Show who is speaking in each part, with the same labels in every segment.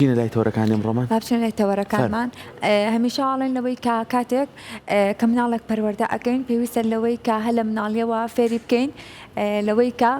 Speaker 1: چینە لای تۆرەکانی ئەمڕۆمان؟
Speaker 2: بابچین لای تەوەرەکانمان هەمیشەڵێن لەوەی کە کاتێک کە مناڵێک پەروەردە ئەەکەین پێویستە لەوەی کە هە لە مناڵیەوە فێری بکەین لەوەی کە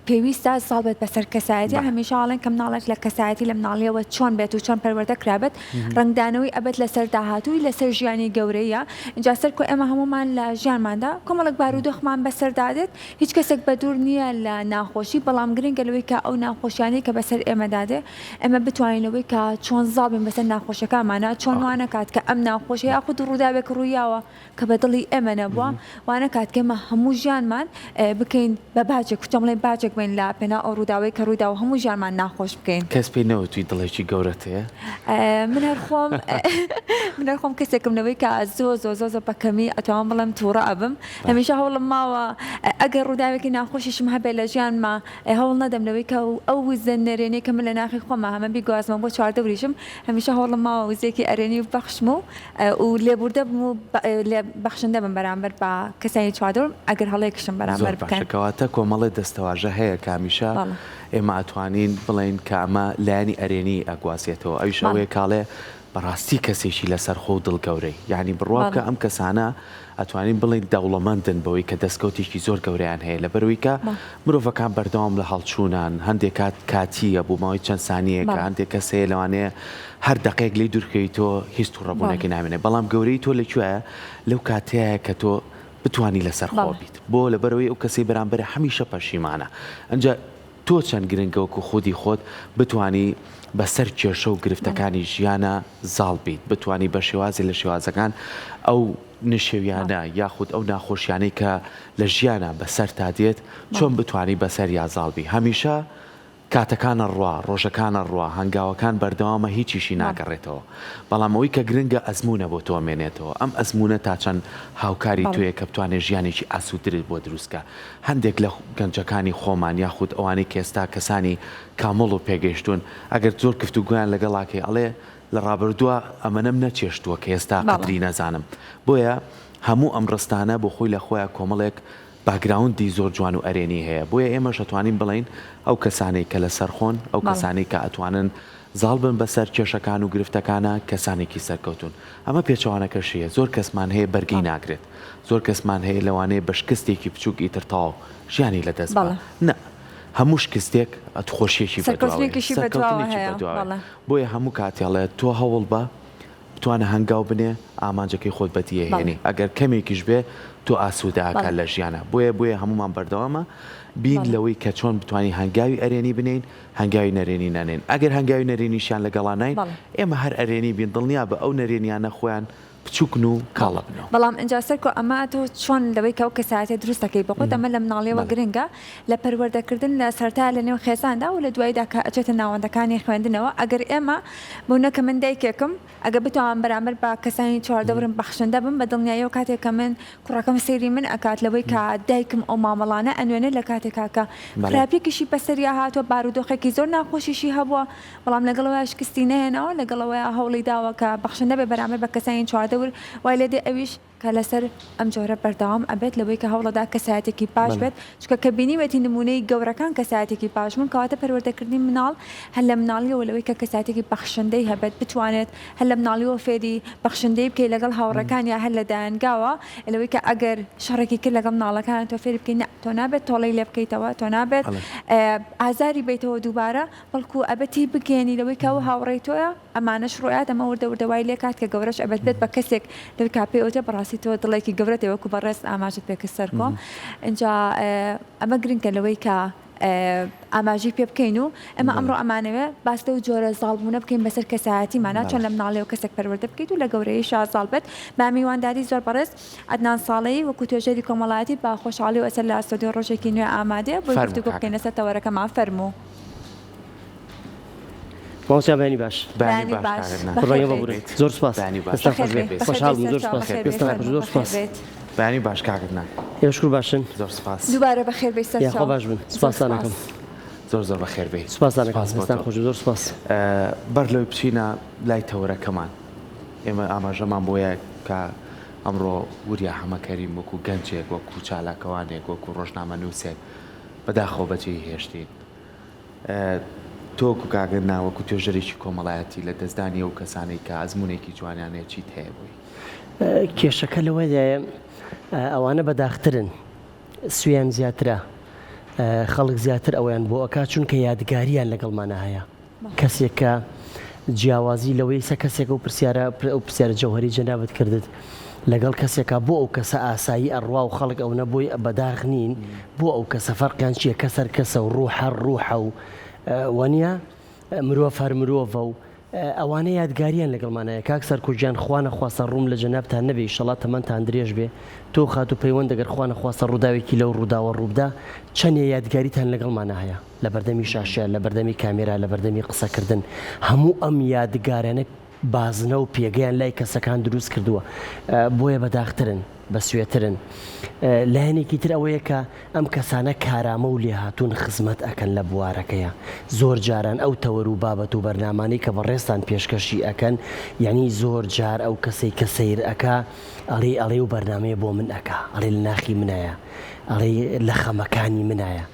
Speaker 2: پێویستە ساڵ بێت بەسەر کەسایەتی هەمیشەڵێن کە مناڵێک لە کەسایەتی لە مناڵیەوە چۆن بێت و چۆن پەروەردە کرابێت ڕنگدانەوەی ئەبێت لەسەر داهاتووی لەسەر ژیانی گەورەیە اینجا سەر کۆ ئێمە هەمومان لە ژیانماندا کۆمەڵک بارودۆخمان بەسەردادێت هیچ کەسێک بەدوور نییە لە ناخۆشی بەڵام گرنگە لەوەی کە ئەو ناخۆشیانی کە بەسەر ئێمەدادێ ئێمە بتوانینەوەی کە چۆن زاڵبین بەسەر ناخۆشەکانمانە چۆن وانە کات کە ئەم ناخۆشی یاخود ڕووداوێک ڕوویاوە کە بە دڵی ئێمە نەبووە وانە کات کە ئێمە هەموو ژیانمان بکەین بە باجێک کوچەمڵێ باجێک بین لە پێنا ئەو ڕووداوەی کە ڕوویداوە هەموو ژیانمان ناخۆش بکەین.
Speaker 1: کەس پێی نەوتوی دڵێکی گەورەت هەیە؟
Speaker 2: من هەر خۆم کەسێکم لەوەی کە زۆ بەکەمی ئەتوان بڵێم تووڕە ئەبم هەمیشە هەوڵم ماوە ئەگەر ڕووداوێکی ناخۆشیشم هەبێت لە ژیانما هەوڵ نەدەم لەوەی کە ئەو وزە نەرێنەی کە من لە ناخی خۆمە هەمە بیگوازمە بۆ چواردە وریشم هەمیشە هەوڵم ماوە وزێکی ئەرێنی و بەخشم و لێبوردە بم و لێ بەخشندە بم بەرامبەر بە کەسانی چواردەوەم ئەگەر هەڵەیەکشم بەرامبەر بکەن.
Speaker 1: کەواتە کۆمەڵی دەستەواژە هەیە کامیشە ئێمە ئەتوانین بڵین کە ئەمە لایانی ئەرێنی ئەگواسێتەوە ئەویش ئەوەیە کاڵێ بەڕاستی کەسێکی لەسەر خۆ دڵگەورەی یعنی بڕواکە ئەم کەسانە ئەتوانین بڵین دەوڵەمەندن بەوەی کە دەستکەوتێکی زۆر گەوریان هەیە لەبەرەوەی کە مرۆڤەکان بەردەوام لە هەڵچوونان هەندێک کاتیە بوو ماوەی چەند سانیەکە هەندێک کەسەیە لەوانەیە هەر دقەیەک لی دوورکەیتەوە هیچ تووڕەبوونێکی نامێنێت بەڵام گەورەی تۆ لەکوێیە لەو کاتەیە کە تۆ بتانی لەسەر خۆ بیت بۆ لەبەرەوەی ئەو کەسەی بەرامبەر هەمیشە پەشیمانە ئەنجا تۆ چەند گرنگەوەکو خودی خۆت بتانی بەسەر کێشە و گرفتەکانی ژیانە زاڵ بیت بتانی بە شێوازی لە شێوازەکان ئەو نشێویانە یاخود ئەو ناخۆشیانەی کە لە ژیانە بەسەر تا دێت چۆن بتانی بەسەر یا زاڵبی هەمیشە کاتەکانە ڕوا ڕۆژەکانە ڕوا هەنگاوەکان بەردەوامە هیچیشی ناگەڕێتەوە بەڵام ئەوەی کە گرنگە ئەزمونە بۆ تۆ مێنێتەوە ئەم ئەزمونە تا چەند هاوکاری توێ کە بتوانێت ژیانێکی ئاسوودرت بۆ دروستکە هەندێک لە گەنجەکانی خۆمان یاخود ئەوانەی کێستا کەسانی کامەڵ و پێگەیشتون ئەگەر زۆر گفتوگویان لەگەڵاکەی ئەڵێ لە ڕابردووە ئەمەنەم نەچێشتووە کە ئێستا قەدری نەزانم بۆیە هەموو ئەم ڕستانە بۆ خۆی لە خۆیان کۆمەڵێک باگراوندی زۆر جوان و ئەرێنی هەیە بۆیە ئێمەش ئەتوانین بڵین ئەو کەسانەی کە لەسەر خۆن ئەو کەسانەی کە ئەتوانن زاڵ بن بەسەر کێشەکان و گرفتەکانە کەسانێکی سەرکەوتون ئەمە پێچەوانەکەشیە زۆر کەسمان هەیە بەرگی ناگرێت زۆر کەسمان هەیە لەوانەیە بە شکستێکی بچووک ئیتر تاو ژیانی لەدەست نە هەموو شکستێک خۆشیێکی بەدواوە بۆیە هەموو کاتێڵێت تۆ هەوڵ بە بتوانە هەنگاو بنێ ئامانجەکەی خۆت بەتیە هێنی ئەگەر کەمێکیش بێ تۆ ئاسووداکە لە ژیانە بۆیە هەمومان بەردەوامە بین لەوەی کە چۆن بتوانین هەنگاوی ئەرێنی بنین هەنگاوی نەرێنی نانێن ئەگەر هەنگاوی نەرێنیشیان لەگەڵا نین ئێمە هەر ئەرێنی بین دڵنیا بە ئەو نەرێنیانە خۆیان بچووکن و کاڵە بنەوە
Speaker 2: بەڵام ئەجا سەرکۆ ئەمە تۆ چۆن لەوەی کە ئەو کەسایەتی دروستەکەی بەخۆت ئەمە لە مناڵیەوە گرنگە لە پەروەردەکردن لە سەرتا لە نێو خێزاندا و لە دوایدا کە ئەچێتە ناوەندەکانی خوێندنەوە ئەگەر ئێمە بوونەکە من دایکێکم ئەگە بتوان بەرامبەر بە کەسانی چواردەورم بەخشندە بم بە دڵنیاییەوە کاتێک کە من کوڕەکەم سەیری من ئەکات لەوەی کە دایکم ئەو مامەڵانە ئەنوێنێ لە کاتێکا کە خراپێکیشی بەسەریا هاتووە بارودۆخێکی زۆر ناخۆشیشی هەبووە بەڵام لەگەڵەوەی شکستی نەهێنەوە لەگەڵەوەی هەوڵی داوە کە بەخشندە بێ بەرامبەر بە کەسانی چواردەور وای لێ ئەویش کە لەسەر ئەم جۆرە بەردەوام ئەبێت لەوەی کە هەوڵەدا کەسایەتێکی باش بێت چکە کە بینیوێتی نمونەی گەورەکان کەسایەتێکی باش من کەواتە پەروەردەکردنی مناڵ هەر لە مناڵیەوە لەوەی کە کەسایەتێکی بەخشندەی هەبێت بتوانێت هەر لە مناڵیەوە فێری بەخشندەی بکەی لەگەڵ هاوڕەکان یا هەر لە دایانگاوە لەوەی کە ئەگەر شەڕێکی کرد لەگەڵ مناڵەکان تۆ فێری بکەی تۆ نابێت تۆڵەی لێ بکەیتەوە تۆ نابێت ئازاری بیتەوە دووبارە بەڵکو ئەبەتی بگەێنی لەوەی کە هاوڕێی تۆیە ئەمانەش ڕۆیات ئەمە وردەوردەوای لێ کات کە گەورەش ئەبێت بێت بە کەسێک لەوەی کاپێوتە بەڕاستی تۆ دڵێکی گەورەتەوە وەکو بەڕێست ئاماژت پێکە سەرکۆ اینجا ئەمە گرنگکە لەوەی کە ئاماژی پێ بکەین و ئەمە ئەمڕۆ ئەمانەوێ باستە و جۆرە زاڵبوونە بکەین بەسەر کەسایەتیمانە چۆن لە مناڵێەوە کەسێک پەروەردە بکەیت و لە گەورەی شازاڵ بێت با میوانداری زۆر بەڕێز ئەدنان ساڵەی وەکو توێژەری کۆمەڵایەتی با خۆشحاڵی و ئەسەر لە ئەستۆدیۆ ڕۆژێکی نوێ ئامادەیە بۆ گفتوگۆ بکەین لەسەر تەوەرەکەمان فەرموو
Speaker 3: ماوسیا بەینی باش ڕۆیە ببڕێت زۆر سپاس خۆشحاڵ بووم زۆر سپاس زۆر سپاس
Speaker 1: بەینی باش کاکردنا
Speaker 3: هێشکور باشن
Speaker 1: زۆر سپاس
Speaker 2: دووبارە بەخێر بێی سەر
Speaker 3: خۆ باش بن سپاسانەکەم
Speaker 1: زۆر بەخێر بێی
Speaker 3: سپاسانەکەم خۆش زۆر سپاس
Speaker 1: بەر لەوەی بچینە لای تەوەرەکەمان ئێمە ئاماژەمان بۆیە کە ئەمڕۆ وریا هەمەکەریم وەکو گەنجێک وەکو چالاکەوانێک وەکو ڕۆژنامە نووسێک بەداخەوە بەجێی هێشتین تۆکو کاگە ناوەکو توێژەرێکی کۆمەڵایەتی لە دەستدانی ئەو کەسانەی کە ئەزمونێکی جوانیانەیە چیت هەیە بووی؟
Speaker 3: کێشەکە لەوەیە ئەوانە بەداخترن، سوێیان زیاترە، خەڵک زیاتر ئەویان بۆ ئەکا چونکە یادگاریان لەگەڵمانە هەیە. کەسێک کە جیاوازی لەوەی سە کەسێک ئەو پرسیارە جەوهەری جەنابەت کردت لەگەڵ کەسێکە بۆ ئەو کەسە ئاسایی ئەڕوا و خەڵک ئەو نەبووی بەداغ نین، بۆ ئەو کەسە فەرقیان چییە؟ کەسەر کەسە و ڕوحە و وەنیە مرۆڤ هەر مرۆڤە و ئەوانە یادگاریان لەگەڵمانەیە. کاک سەرکوژیان خوا نەخواسە ڕووم لە جەنابتان نەبێ، ئیشەڵا تەمەنتان درێژ بێ، تۆ خات و پەیوەند دەگەر خوا نەخواسە ڕووداوێکی لەو ڕووداوە ڕووبدا چەندێ یادگاریتان لەگەڵمانە هەیە لە بەردەمی شاشە، لە بەردەمی کامێرا، لە بەردەمی قسەکردن. هەموو ئەم یادگارانە بازنە و پێگەیان لای کەسەکان دروست کردووە، بۆیە بەداخترن، بەسوێترن. لایەنێکی تر ئەوەیە کە ئەم کەسانە کارامە و لێهاتوون خزمەت ئەکەن لە بوارەکەیە. زۆر جاران ئەو تەوەر و بابەت و بەرنامانەی کە بەڕێستان پێشکەشی ئەکەن، یعنی زۆر جار ئەو کەسەی کە سەیر ئەکا ئەڵێ و بەرنامەیە بۆ من ئەکا، ئەڵێ لە ناخی منایە، ئەڵێ لە خەمەکانی منایە.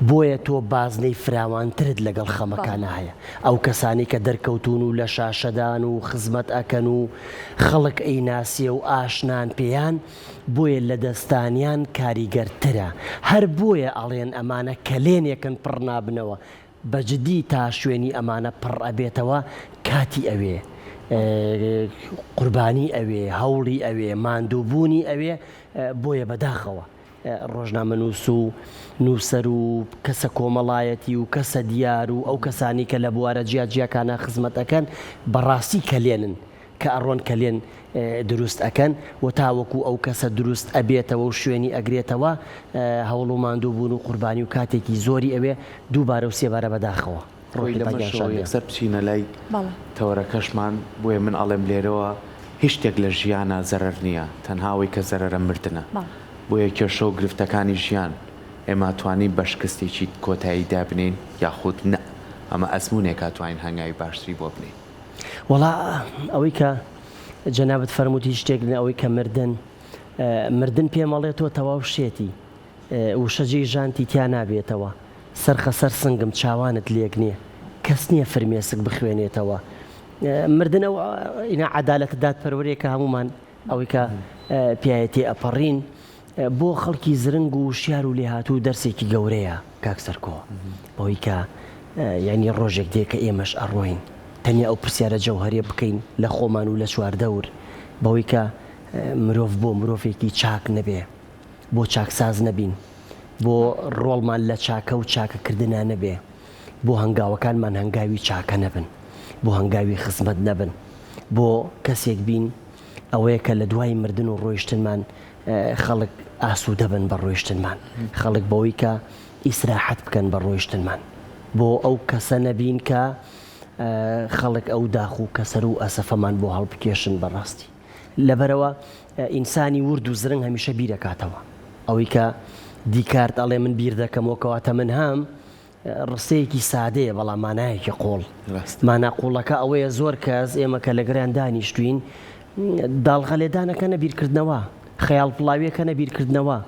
Speaker 3: بۆیە تۆ بازنەی فراوانترت لەگەڵ خەمەکانە هەیە. ئەو کەسانی کە دەرکەوتون و لە شاشەدان و خزمەت ئەکەن و خەڵک ئەیناسیە و ئاشنان پێیان، بۆیە لە دەستانیان کاریگەرترە. هەر بۆیە ئەڵێن ئەمانە کەلێنێکن پڕ نابنەوە، بەجددی تا شوێنی ئەمانە پڕ ئەبێتەوە، کاتی ئەوێ، قوربانی ئەوێ، هەوڵی ئەوێ، ماندووبوونی ئەوێ. بۆیە بەداخەوە ڕۆژنامەنووس و نووسەر و کەسە کۆمەڵایەتی و کەسە دیار و ئەو کەسانی کە لە بوارە جیاجیاکانە خزمەت ئەەکەن بەڕاستی کەلێنن کە ئەڕۆن کەلێن دروست ئەەکەن و تاوەکو ئەو کەسە دروست ئەبێتەوە و شوێنی ئەگرێتەوە، هەوڵ و ماندووبوون و قوربانی و کاتێکی زۆری ئەوێ دووبارە و سێبارە بەداخەوە.
Speaker 1: یەکسەر بچینە لای تەوەرەکەشمان، بۆیە من ئەڵێم لێرەوە هیچ شتێک لە ژیانە زەرەر نییە، تەنهاوی کە زەرەرە مردنە. بۆیە کێشە و گرفتەکانی ژیان ئێمە توانین بە شکستێکی کۆتایی دابنین یاخود نە، ئەمە ئەزمونێک توانین هەنگاوی باشتری بۆ بنین.
Speaker 3: وەڵا ئەوەی کە جەنابەت فەرمووتی شتێک ئەوەی کە مردن پێمەڵێتەوە تەواو شێتی وشەجێی ژانتی تیا نابێتەوە، سەرخەسەر سنگم چاوانت لێک نییە، کەس نییە فرمێسک بخوێنێتەوە. مردن ئەو ئینا عەدالەتە دادپەروەریەکە هەمومان ئەوەی کە پیاەتی ئەپەڕین بۆ خەڵکی زرنگ و شیار و لێهاتوو دەرسێکی گەورەیە کاک سەرکۆ، بەوەی کە یعنی ڕۆژێک دێ کە ئێمەش ئەڕۆین تەنیا ئەو پرسیارە جەوهەریە بکەین لە خۆمان و لە چواردەور، بەوەی کە مرۆڤ بۆ مرۆڤێکی چاک نەبێ، بۆ چاکساز نەبین، بۆ ڕۆڵمان لە چاکە و چاکەکردنا نەبێ، بۆ هەنگاوەکانمان هەنگاوی چاکە نەبن، بۆ هەنگاوی خزمەت نەبن، بۆ کەسێک بین ئەوەیە کە لە دوای مردن و ڕۆیشتنمان خەڵک ئاسوودە بن بە ڕۆیشتنمان، خەڵک بەوەی کە ئیسراحەت بکەن بە ڕۆیشتنمان، بۆ ئەو کەسە نەبین کە خەڵک ئەو داخ و کەسەر و ئەسەفەمان بۆ هەڵبکێشن بەڕاستی. لەبەرەوە ئینسانی ورد و زرنگ هەمیشە بیرەکاتەوە، ئەوەی کە دیکارت ئەڵێ من بیر دەکەمەوە کەواتە من هەم ڕستەیەکی سادەیە، بەڵام مانایەکی قۆڵ. مانا قوڵەکە ئەوەیە زۆر کەس ئێمە کە لە گەران دانیشتوین داڵغە لێدانەکە نەبیرکردنەوە، خەیاڵ پڵاویەکە نەبیرکردنەوە،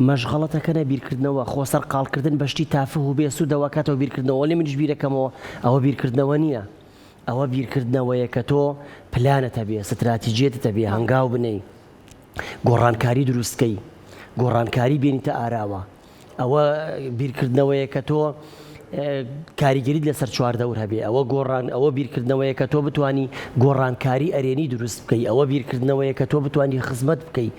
Speaker 3: مەشغەڵەتەکە نەبیرکردنەوە، خۆسەر قاڵکردن بەشتی تافه و بێسوودەوە کاتەوە بیرکردنەوە. لێ منیش بیرەکەمەوە ئەوە بیرکردنەوە نییە، ئەوە بیرکردنەوەیە کە تۆ پلانەتە بێ، ستراتیجێتە بێ، هەنگاو بنەی، گۆڕانکاری دروستکەی، گۆڕانکاری بێنیتە ئاراوە. ئەوە بیرکردنەوەیە کە تۆ کاریگەریت لەسەر چواردەور هەبێ، ئەوە بیرکردنەوەیە کە تۆ بتانی گۆڕانکاری ئەرێنی دروست بکەی، ئەوە بیرکردنەوەیە کە تۆ بتانی خزمەت بکەی،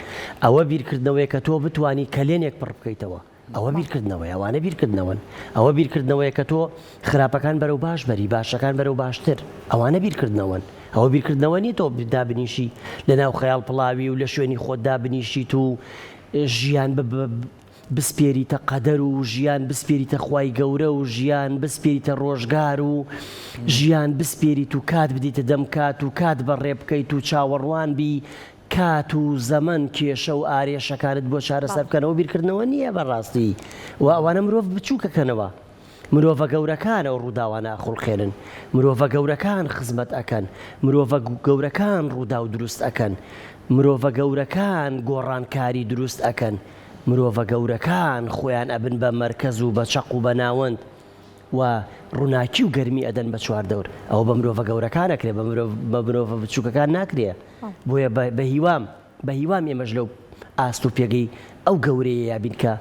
Speaker 3: ئەوە بیرکردنەوەیە کە تۆ بتانی کەلێنێک پڕ بکەیتەوە، ئەوە بیرکردنەوەی، ئەوانە بیرکردنەوەن. ئەوە بیرکردنەوەیە کە تۆ خراپەکان بەرەو باش بەری، باشەکان بەرەو باشتر، ئەوانە بیرکردنەوەن. ئەوە بیرکردنەوە نیە تۆ دابنیشی لەناو خەیاڵ پڵاوی و لە شوێنی خۆت دابنیشیت و ژیان بسپێریتە قەدەر و ژیان بسپێریتە خوای گەورە و ژیان بسپێریتە ڕۆژگار و ژیان بسپێریت و کات بدیتە دەم کات و کات بەڕێ بکەیت و چاوەڕوان بی کات و زەمن کێشە و ئارێشەکانت بۆ چارەسەر بکەنەوە. بیرکردنەوە نییە بەڕاستی، و ئەوانە مرۆڤ بچووکەکەنەوە، مرۆڤە گەورەکان ئەو ڕووداوانە ئەخوڵخێنن، مرۆڤە گەورەکان خزمەت ئەکەن، مرۆڤە گەورەکان ڕوودا و دروست ئەکەن، مرۆڤە گەورەکان گۆڕانکاری دروست ئەکەن، مرۆڤە گەورەکان خۆیان ئەبن بە مەرکەز و بە چەق و بە ناوەند. و ڕووناکی و گەرمی ئەدەن بە چوار دەور ئەوە بە مرۆڤە گەورەکان ناکرێ بە مرۆڤە بچووکەکان ناکرێ بۆیە بە هیوام ئێمەش لەو ئاست و پێگەی ئەو گەورەیە یابین کە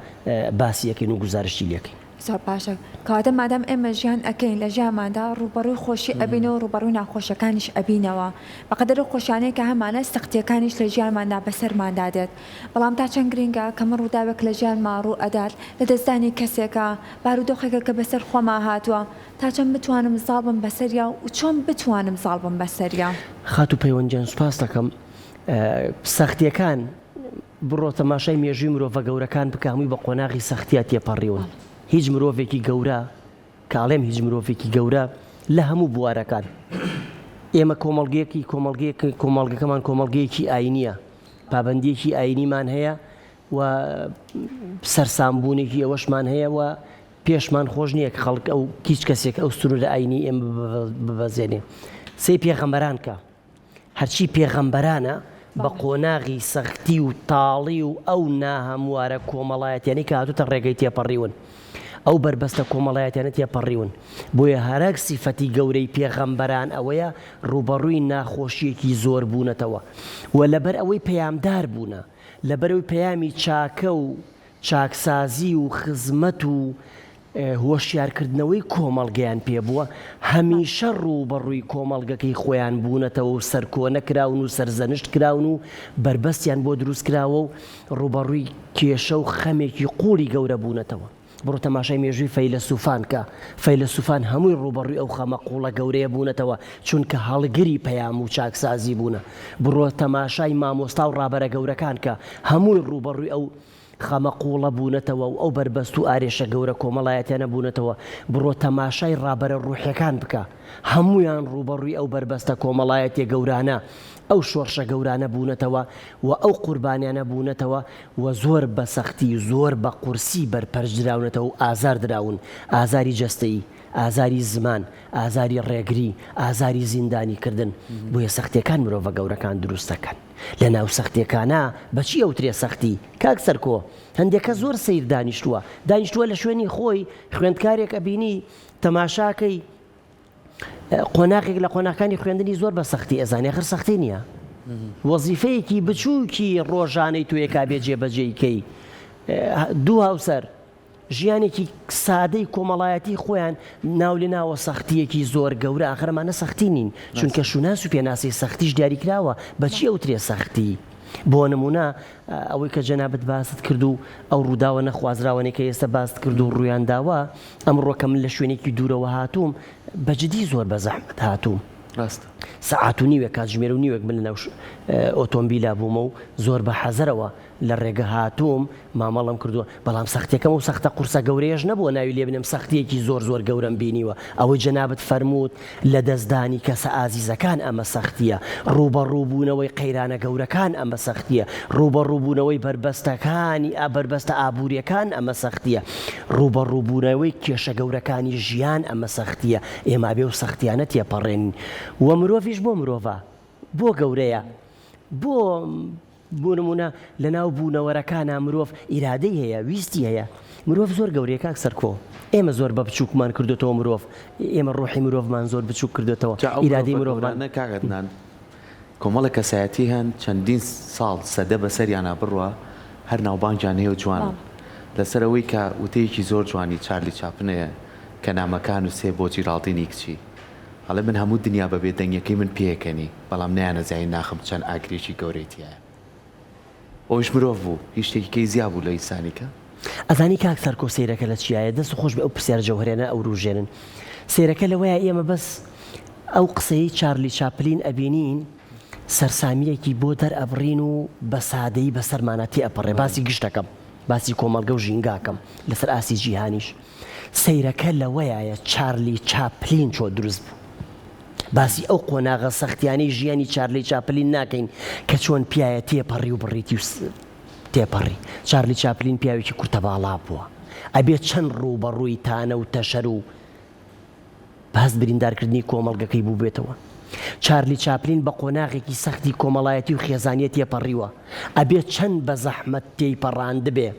Speaker 3: باسی یەکەین و گوزارشی لەکەین.
Speaker 2: زۆر باشە کاتە مادام ئێمە ژیان ئەەکەین لە ژیانماندا ڕوبەڕووی خۆشی ئەبینەوە ڕوبەڕووی ناخۆشەکانیش ئەبینەوە بەقەدەر خۆشیانەیە کە هەمانە سەختیەکانیش لە ژیانماندا بەسەرماندا دێت بەڵام تا چەند گرنگە کەمە ڕووداوێک لە ژیانمان ڕوو ئەدات لە دەستدانی کەسێکە بارودۆخێکە کە بەسەر خۆما هاتووە تا چەند بتوانم زاڵ بم بەسەریا و چۆن بتوانم زاڵ بم بەسەریا.
Speaker 3: خات و پەیوەندیان سوپاس دەکەم. سەختیەکان بڕۆ تەماشای مێژووی مرۆڤە گەورەکان بکە هەمووی بە قۆناغی سەختیە تێپەڕیون. هیچ مرۆڤێکی گەورە کاڵێم هیچ مرۆڤێکی گەورە لە هەموو بوارەکان ئێمە کۆمەڵگەکەمان کۆمەڵگەیەکی ئاینیە پابەندیەکی ئاینیمان هەیە و سەرسامبوونێکی ئەوەشمان هەیە و پێشمان خۆش نییە کە خەڵک ئەو هیچ کەسێک ئەو سنوورە ئاینی ئێمە ببەزێنێ. سێ پێغەمبەران کە هەرچی پێغەمبەرانە بە قۆناغی سەختی و تاڵی و ئەو ناهەموارە کۆمەڵایەتیانی کە هاتوتە ڕێگەی تێپەڕیون ئەو بربەستە کۆمەڵایەتیانە تێپەڕیون بۆیە هەرەک سیفەتی گەورەی پێغەمبەران ئەوەیە ڕوبەڕووی ناخۆشیەکی زۆر بوونەتەوە و لەبەر ئەوەی پەیامدار بوونە لەبەرەوەی پەیامی چاکە و چاکسازی و خزمەت و هۆشیارکردنەوەی کۆمەڵگەیان پێبووە هەمیشە ڕوبەڕووی کۆمەڵگەکەی خۆیان بوونەتەوە و سەرکۆنە کراون و سەرزەنشت کراون و بربەستیان بۆ دروست کراوە و ڕوبەڕووی کێشە و خەمێکی قوڵی گەورە بوونەتەوە. بڕۆ تەماشای مێژووی فەیلسوفان کە فەیلسوفان هەمووی ڕوبەڕووی ئەو خەمە قوڵە گەورەیە بوونەتەوە چونکە هەڵگری پەیام و چاکسازی بوونە. بڕۆ تەماشای مامۆستا و ڕابەرە گەورەکان کە هەمووی ڕوبەڕووی ئەو خەمە قوڵە بوونەتەوە و ئەو بربەست و ئارێشە گەورە کۆمەڵایەتیانە بوونەتەوە. بڕۆ تەماشای ڕابەرە ڕوحیەکان بکە هەمویان ڕوبەڕووی ئەو بربەستە کۆمەڵایەتی گەورانە ئەو شۆڕشە گەورانە بوونەتەوە و ئەو قوربانیانە بوونەتەوە و زۆر بە سەختی زۆر بە قورسی بەرپەرچراونەتەوە و ئازار دراون ئازاری جەستەیی ئازاری زمان ئازاری ڕێگری ئازاری زیندانی کردن بۆیە سەختیەکان مرۆڤە گەورەکان دروستەکەن. لە ناو سەختیەکانە بەچی ئەوترێ سەختی کاک سەرکۆ هەندێکە زۆر سیر دانیشتووە لە شوێنی خۆی خوێندکارێک ئەبینی تەماشاکەی قۆناغێک لە قۆناغەکانی خوێندنی زۆر بە سەختی ئەزانێ خر سەختی نییە وەزیفەیەکی بچووکی ڕۆژانەی توێ کابێ جێبەجێیکەی دوو هاوسەر ژیانێکی سادەی کۆمەڵایەتی خۆیان ناو لە ناوە سەختیەکی زۆر گەورە ئاخرمانە سەختی نین چونکە شوناس و پێناسی سەختیش دیاریکراوە بەچی ئەوترێ سەختی. بۆ نمونە ئەوەی کە جەنابەت باست کرد و ئەو ڕووداوە نەخوازراوەی کە ئێستا باست کرد و ڕوویان داوە ئەمڕۆکە من لە شوێنێکی دوورەوە هاتووم بەجددی زۆر بە زەحمەت هاتووم سەعات و نیوێک کاتژمێر و نیوێک من لە ناو ئۆتۆمبیلا بوومە و زۆر بە حەزەرەوە لە ڕێگە هاتووم مامەڵم کردووە بەڵام سەختیەکەم و سەختە قورسە گەورەیەش نەبووە ناوی لێ بنێم سەختیەکی زۆر گەورەم بینیوە ئەوەی جەنابەت فەرمووت لە دەستدانی کەسە ئازیزەکان ئەمە سەختیە ڕوبەڕووبوونەوەی قەیرانە گەورەکان ئەمە سەختیە ڕوبەڕووبوونەوەی بربەستەکانی بربەستە ئابوووریەکان ئەمە سەختیە ڕوبەڕووبوونەوەی کێشە گەورەکانی ژیان ئەمە سەختیە ئێمە بێ و سەختیانە تێپەڕێن و مرۆڤیش بۆ مرۆڤە بۆ گەورەیە بۆ نمونە لە ناو بوونەوەرەکانە مرۆڤ ئیرادەی هەیە ویستی هەیە مرۆڤ زۆر گەورەیە کاک سەرکۆ ئێمە زۆر بە بچووکمان کردوێتەوە مرۆڤ ئێمە ڕۆحی مرۆڤمان زۆر بچووک کردوێتەوە ئیرادەی مرۆڤمان
Speaker 1: نەکاگەتنان کۆمەڵە کەسایەتی هەن چەندین ساڵ سەدە بەسەریانە بڕوە هەر ناوبانگیان هەیە و جوانن لەسەرەوەی کە وتەیەکی زۆر جوانی چارلی چاپنەیە کە نامەکان و سێ بۆ جیرالدینی کچی هەڵێ من هەموو دنیا بەبێ دەنگەکەی من پێکەنی بەڵام نیانەزای ناخم چەند ئاگرێکی گەورەیتیە ئەوش مرۆڤ بوو هیچ شتێکی زیاد بوو لە ئینسانیکە
Speaker 3: ئەزانی کاک سەرکۆ سیرەکە لە چیایە دەست خۆش بە ئەو پرسیارە جەوهرێنە ئەو ڕوژێنن سیرەکە لەوەیە ئێمە بەس ئەو قسەی چارلی چاپلین ئەبینین سەرسامیەکی بۆ دەرئەبڕین و بە سادەیی بەسەرمانەتی ئەپەڕێ باسی گشتەکەم باسی کۆمەڵگە و ژینگاکەم لەسەر ئاسی جیهانیش سیرەکە لەوەیە چارلی چاپلین چۆ دروست بوو باسی ئەو قۆناغە سەختیانەی ژیانی چارلی چاپلین ناکەین کە چۆن پیاە تێپەڕی و بڕیتی و تێپەڕی چارلی چاپلین پیاوێکی کورتە باڵا بووە ئەبێت چەند ڕووبەڕووی تانە و تەشەر و باس بریندارکردنی کۆمەڵگەکەی بوو بێتەوە چارلی چاپلین بە قۆناغێکی سەختی کۆمەڵایەتی و خێزانیە تێپەڕیوە ئەبێت چەند بە زەحمەت تێیپەڕاند بێ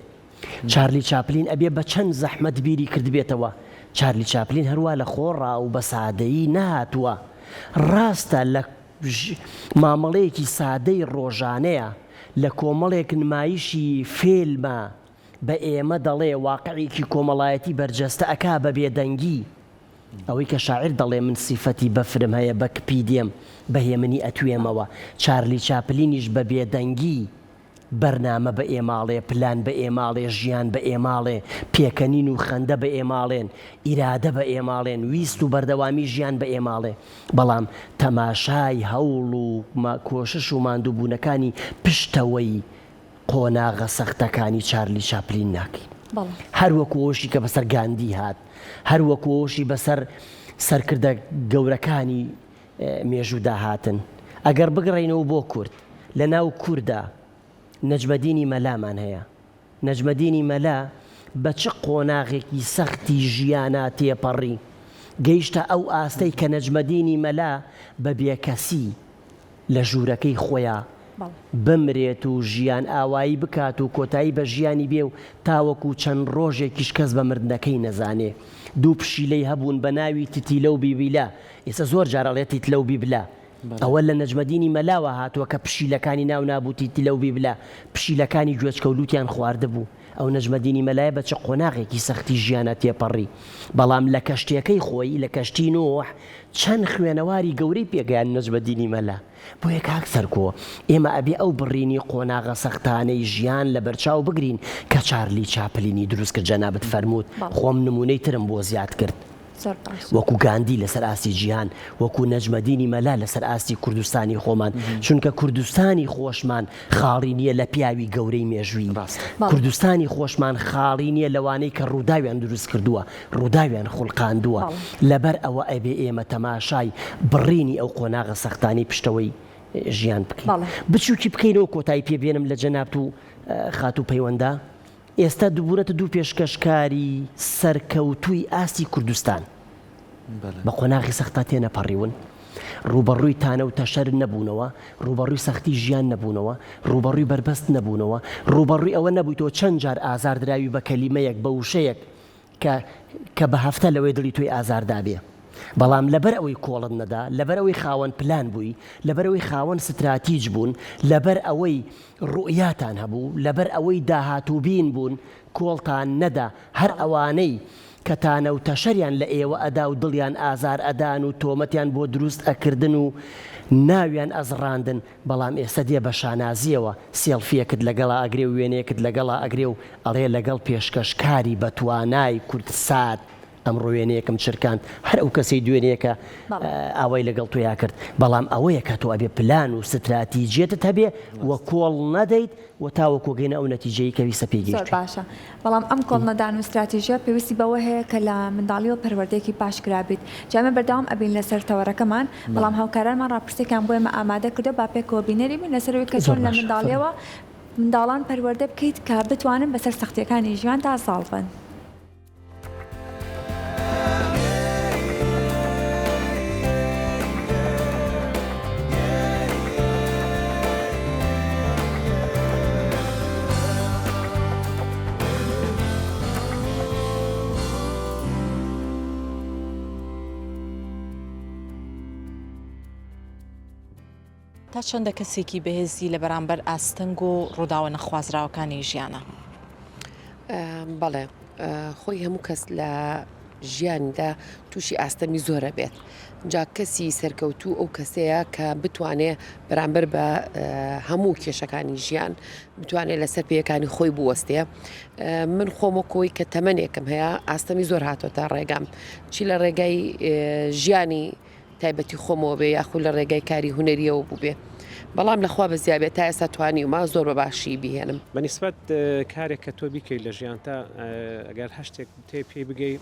Speaker 3: چارلی چاپلین ئەبێ بە چەند زەحمەت بیری کرد بێتەوە چارلی چاپلین هەروە لە خۆڕا و بە سادەیی نهاتووە ڕاستە لە مامەڵەیەکی سادەی ڕۆژانەیە لە کۆمەڵێک نمایشی فێلمە بە ئێمە دەڵێ واقعێکی کۆمەڵایەتی بەرجەستە ئەکا بە بێدەنگی ئەوەی کە شاعر دەڵێ من سیفەتی بەفرم هەیە بە کپی دێم بەهێمنی ئەتوێمەوە چارلی چاپلینیش بە بێدەنگی بەرنامە بە ئێماڵێ پلان بە ئێماڵێ ژیان بە ئێماڵێ پێکەنین و خەندە بە ئێماڵێن ئیرادە بە ئێماڵێن ویست و بەردەوامی ژیان بە ئێماڵێ بەڵام تەماشای هەوڵ و کۆشش و ماندووبوونەکانی پشتەوەی قۆناغە سەختەکانی چارلی چاپلین ناکەین هەروەکو ئەوشی کە بەسەر گاندی هات هەروەکو ئەوشی بەسەر سەرکردە گەورەکانی مێژوودا هاتن ئەگەر بگڕێنەوە بۆ کورد لە ناو کووردا نەجمەدینی مەلامان هەیە نەجمەدینی مەلا بە چ قۆناغێکی سەختی ژیانە تێپەڕی گەیشتە ئەو ئاستەی کە نەجمەدینی مەلا بە بێکەسی لە ژوورەکەی خۆیان بمرێت و ژیان ئاوایی بکات و کۆتایی بە ژیانی بێ و تاوەکو چەند ڕۆژێکیش کەس بە مردنەکەی نەزانێ دوو پشیلەی هەبوون بە ناوی تیتیلە و بیبیلا ئێستا زۆر جارەڵێت تیتلە و بیبلا ئەوە لە نەجمەدینی مەلاوە هاتووە کە پشیلەکانی ناو نابوو تیتیلە و بیبلا پشیلەکانی گوێچکەولوتیان خواردبوو ئەو نەجمەدینی مەلایە بە چ قۆناغێکی سەختی ژیانە تێپەڕی بەڵام لە کەشتیەکەی خۆی لە کەشتی نوح چەند خوێنەواری گەورەی پێگەیان نەجمەدینی مەلا بۆ یەک کاک سەرکۆ ئێمە ئەبێ ئەو بڕینی قۆناغە سەختانەی ژیان لە بەرچاو بگرین کە چارلی چاپلینی دروست کرد جەنابەت فەرمووت خۆم نمونەی ترم بۆ زیاد کرد وەکو گاندی لەسەر ئاستی جیهان وەکو نەجمەدینی مەلا لەسەر ئاستی کوردستانی خۆمان چونکە کوردستانی خۆشمان خاڵی نییە لە پیاوی گەورەی مێژووی کوردستانی خۆشمان خاڵی نییە لەوانەی کە ڕووداویان دروست کردووە ڕووداویان خوڵقاندووە لەبەر ئەوە ئەبێ ئێمە تەماشای بڕینی ئەو قۆناغە سەختانی پشتەوەی ژیان بکەین بچووکی بکەینەوە کۆتایی پێبێنم لە جەنابەت و خات و پەیوەندە ئێستا دووبورەتە دوو پێشکەشکاری سەرکەوتووی ئاستی کوردستان بە قۆناغی سەختا تێنەپەڕیون ڕوبەڕووی تانە و تەشەر نەبوونەوە ڕوبەڕووی سەختی ژیان نەبوونەوە ڕوبەڕووی بربەست نەبوونەوە ڕوبەڕووی ئەوە نەبوویتەوە چەند جار ئازاردراوی بە کەلیمەیەک بە وشەیەک کە بە هەفتە لەوەی دڵی توی ئازاردابێ بەڵام لەبەر ئەوەی کۆڵت نەدا لەبەر ئەوەی خاوەن پلان بووی لەبەر ئەوەی خاوەن ستراتیج بوون لەبەر ئەوەی ڕوئیاتان هەبوو لەبەر ئەوەی داهاتووبین بوون کۆڵتان نەدا هەر ئەوانەی کە تانە و تەشەریان لە ئێوە ئەدا و دڵیان ئازار ئەدان و تۆمەتیان بۆ دروست ئەکردن و ناویان ئەزڕاندن بەڵام ئێستا دێ بە شانازیەوە سێڵفیەکت لەگەڵا ئەگرێ و وێنەیەکت لەگەڵا ئەگرێ و ئەڵێ لەگەڵ پێشکەشکاری بە توانای کوردسات ئەمڕۆ وێنەیەکم چرکاند هەر ئەو کەسەی دوێنەیەکە ئەوەی لەگەڵ تۆیا کرد بەڵام ئەوەیە کە تۆ ئەبێ پلان و ستراتیجێتت هەبێ وە کۆڵ نەدەیت و تاوەکو گەینە ئەو نەتیجەی کە ویستە پێگەیشت
Speaker 2: باشە بەڵام ئەم کۆڵ نەدان و استراتیژیە پێویستی بەوە هەیە کە لە منداڵیەوە پەروەردەیەکی پاشکرابێت جامە بەردەوام ئەبین لەسەر تەوەرەکەمان بەڵام هاوکارانمان ڕاپرسێکیان بۆ ئێمە ئامادە کردە با پێکەوە بینەری بین لەسەرەوەی کە چۆن لە منداڵیەوە منداڵان پەروەردە بکەیت کە بتوانن بەسەر سەختیەکانی ژیان تا ساڵ بن.
Speaker 4: تا چەندە کەسێکی بەهێزی لە بەرامبەر ئاستەنگ و ڕووداوە نەخوازراوەکانی ژیانە؟
Speaker 5: بەڵێ خۆی هەموو کەس لە ژیاندا تووشی ئاستەمی زۆرە بێت جا کەسی سەرکەوتوو ئەو کەسەیە کە بتوانێت بەرامبەر بە هەموو کێشەکانی ژیان بتوانێت لەسەر پێیەکانی خۆی بوەستێ من خۆمە کۆی کە تەمەنێکم هەیە ئاستەمی زۆر هاتۆتە ڕێگام چی لە ڕێگای ژیانی تایبەتی خۆمەوە بێ یاخود لە ڕێگای کاری هونەریەوە بوو بێ بەڵام لەخوا بە زیابێت تا ئێستا توانی وما زۆر بە باشی بهێنم
Speaker 6: بەنسبەت کارێک کە تۆ بیکەیت لە ژیانتا ئەگەر هەشتێک تێ پێی بگەی